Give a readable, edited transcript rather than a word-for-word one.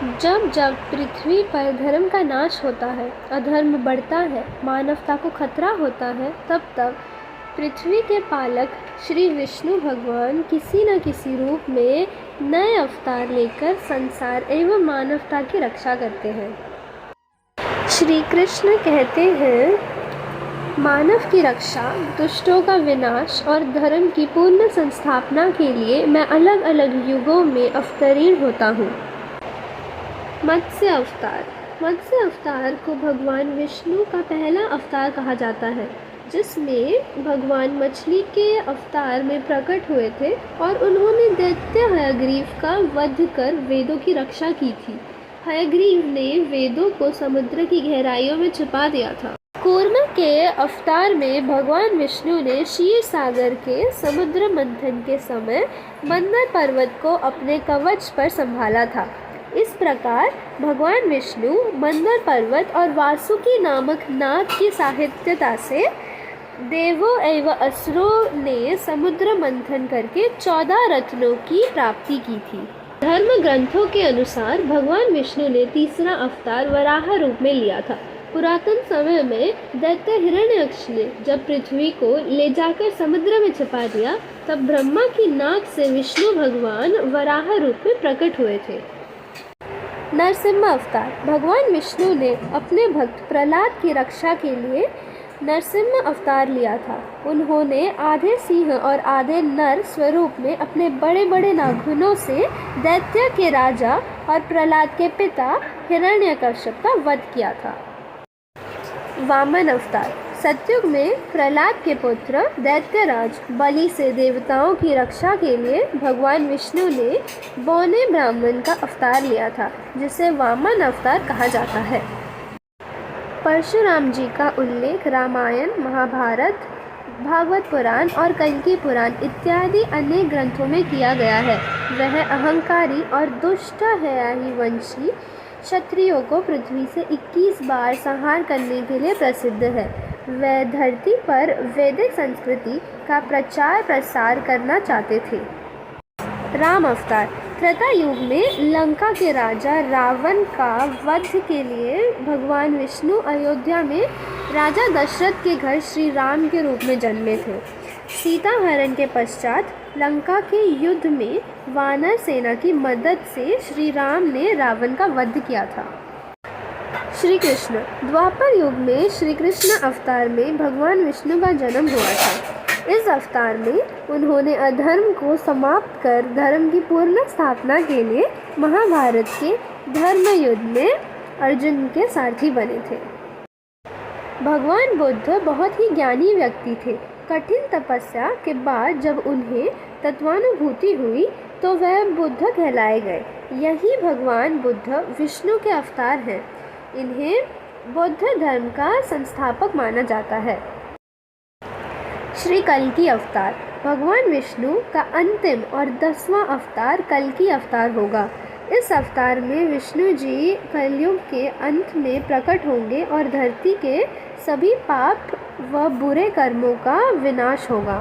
जब जब पृथ्वी पर धर्म का नाश होता है, अधर्म बढ़ता है, मानवता को खतरा होता है, तब तब पृथ्वी के पालक श्री विष्णु भगवान किसी न किसी रूप में नए अवतार लेकर संसार एवं मानवता की रक्षा करते हैं। श्री कृष्ण कहते हैं, मानव की रक्षा, दुष्टों का विनाश और धर्म की पूर्ण संस्थापना के लिए मैं अलग अलग युगों में अवतरीण होता हूँ। मत्स्य अवतार। मत्स्य अवतार को भगवान विष्णु का पहला अवतार कहा जाता है, जिसमें भगवान मछली के अवतार में प्रकट हुए थे और उन्होंने दैत्य हयग्रीव का वध कर वेदों की रक्षा की थी। हयग्रीव ने वेदों को समुद्र की गहराइयों में छिपा दिया था। कूर्म के अवतार में भगवान विष्णु ने क्षीर सागर के समुद्र मंथन के समय मंदर पर्वत को अपने कवच पर संभाला था। इस प्रकार भगवान विष्णु मंदर पर्वत और वासुकी नामक नाग की सहायता से देवों एवं असुरों ने समुद्र मंथन करके 14 रत्नों की प्राप्ति की थी। धर्म ग्रंथों के अनुसार भगवान विष्णु ने तीसरा अवतार वराह रूप में लिया था। पुरातन समय में दैत्य हिरण्यक्ष ने जब पृथ्वी को ले जाकर समुद्र में छिपा दिया, तब ब्रह्मा की नाक से विष्णु भगवान वराह रूप में प्रकट हुए थे। नरसिम्हा अवतार। भगवान विष्णु ने अपने भक्त प्रहलाद की रक्षा के लिए नरसिम्हा अवतार लिया था। उन्होंने आधे सिंह और आधे नर स्वरूप में अपने बड़े बड़े नाखूनों से दैत्य के राजा और प्रहलाद के पिता हिरण्यकश्यप का वध किया था। वामन अवतार। सतयुग में प्रहलाद के पुत्र दैत्यराज बलि से देवताओं की रक्षा के लिए भगवान विष्णु ने बौने ब्राह्मण का अवतार लिया था, जिसे वामन अवतार कहा जाता है। परशुराम जी का उल्लेख रामायण, महाभारत, भागवत पुराण और कल्की पुराण इत्यादि अन्य ग्रंथों में किया गया है। वह अहंकारी और दुष्ट हयाही वंशी क्षत्रियों को पृथ्वी से 21 बार संहार करने के लिए प्रसिद्ध है। वह धरती पर वैदिक संस्कृति का प्रचार प्रसार करना चाहते थे। राम अवतार। त्रेता युग में लंका के राजा रावण का वध के लिए भगवान विष्णु अयोध्या में राजा दशरथ के घर श्री राम के रूप में जन्मे थे। सीता हरण के पश्चात लंका के युद्ध में वानर सेना की मदद से श्री राम ने रावण का वध किया था। श्री कृष्ण। द्वापर युग में श्री कृष्ण अवतार में भगवान विष्णु का जन्म हुआ था। इस अवतार में उन्होंने अधर्म को समाप्त कर धर्म की पूर्ण स्थापना के लिए महाभारत के धर्म युद्ध में अर्जुन के सारथी बने थे। भगवान बुद्ध बहुत ही ज्ञानी व्यक्ति थे। कठिन तपस्या के बाद जब उन्हें तत्वानुभूति हुई तो वह बुद्ध कहलाए गए। यही भगवान बुद्ध विष्णु के अवतार हैं। इन्हें बौद्ध धर्म का संस्थापक माना जाता है। श्री कल्की अवतार। भगवान विष्णु का अंतिम और 10वां अवतार कल्की अवतार होगा। इस अवतार में विष्णु जी कलयुग के अंत में प्रकट होंगे और धरती के सभी पाप व बुरे कर्मों का विनाश होगा।